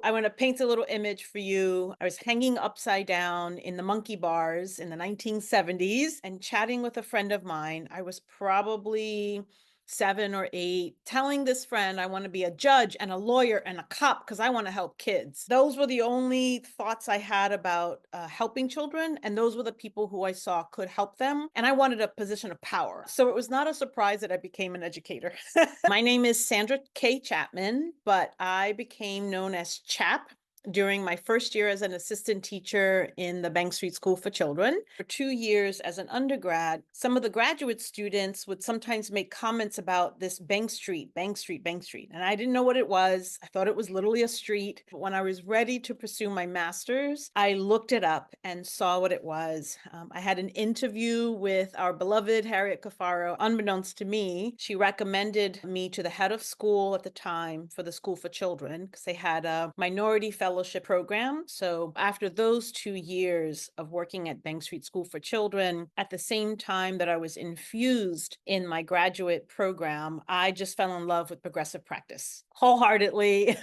I want to paint a little image for you. I was hanging upside down in the monkey bars in the 1970s and chatting with a friend of mine. I was probably 7 or 8, telling this friend I want to be a judge and a lawyer and a cop because I want to help kids. Those were the only thoughts I had about helping children, and those were the people who I saw could help them. And I wanted a position of power. So it was not a surprise that I became an educator. My name is Sandra Chapman, but I became known as Chap during my first year as an assistant teacher in the Bank Street School for Children. For 2 years as an undergrad, some of the graduate students would sometimes make comments about this Bank Street, Bank Street, Bank Street. And I didn't know what it was. I thought it was literally a street. But when I was ready to pursue my master's, I looked it up and saw what it was. I had an interview with our beloved Harriet Cafaro. Unbeknownst to me, she recommended me to the head of school at the time for the School for Children because they had a minority fellowship program. So after those 2 years of working at Bank Street School for Children, at the same time that I was infused in my graduate program, I just fell in love with progressive practice wholeheartedly.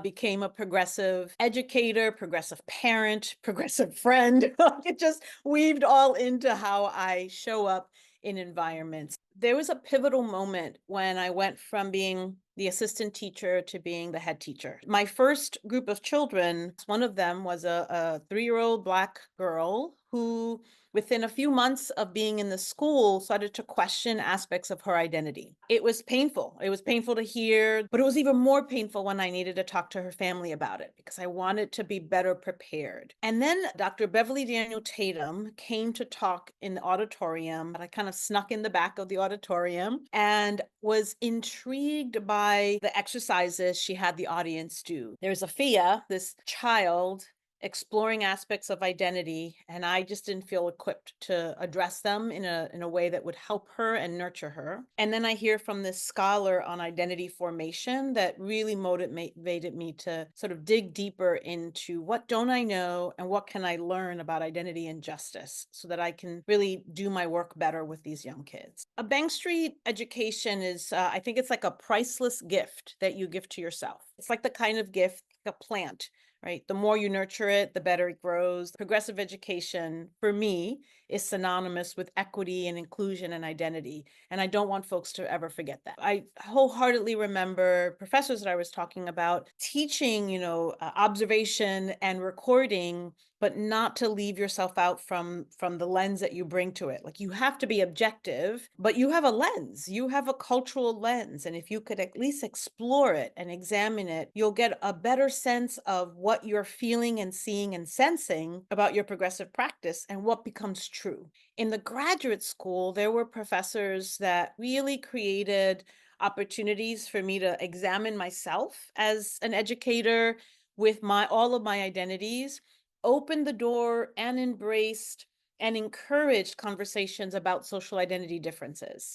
Became a progressive educator, progressive parent, progressive friend. It just weaved all into how I show up in environments. There was a pivotal moment when I went from being the assistant teacher to being the head teacher. My first group of children, one of them was a 3-year-old Black girl who, within a few months of being in the school, started to question aspects of her identity. It was painful. It was painful to hear, but it was even more painful when I needed to talk to her family about it because I wanted to be better prepared. And then Dr. Beverly Daniel Tatum came to talk in the auditorium, and I kind of snuck in the back of the auditorium and was intrigued by the exercises she had the audience do. There's a Fia, this child exploring aspects of identity, and I just didn't feel equipped to address them in a way that would help her and nurture her. And then I hear from this scholar on identity formation that really motivated me to sort of dig deeper into what don't I know and what can I learn about identity and justice so that I can really do my work better with these young kids. A Bank Street education is, I think it's like a priceless gift that you give to yourself. It's like the kind of gift, like a plant, right? The more you nurture it, the better it grows. Progressive education, for me, is synonymous with equity and inclusion and identity. And I don't want folks to ever forget that. I wholeheartedly remember professors that I was talking about teaching, observation and recording, but not to leave yourself out from the lens that you bring to it. Like, you have to be objective, but you have a lens, you have a cultural lens. And if you could at least explore it and examine it, you'll get a better sense of what you're feeling and seeing and sensing about your progressive practice and what becomes true. In the graduate school, there were professors that really created opportunities for me to examine myself as an educator with my all of my identities, opened the door and embraced and encouraged conversations about social identity differences.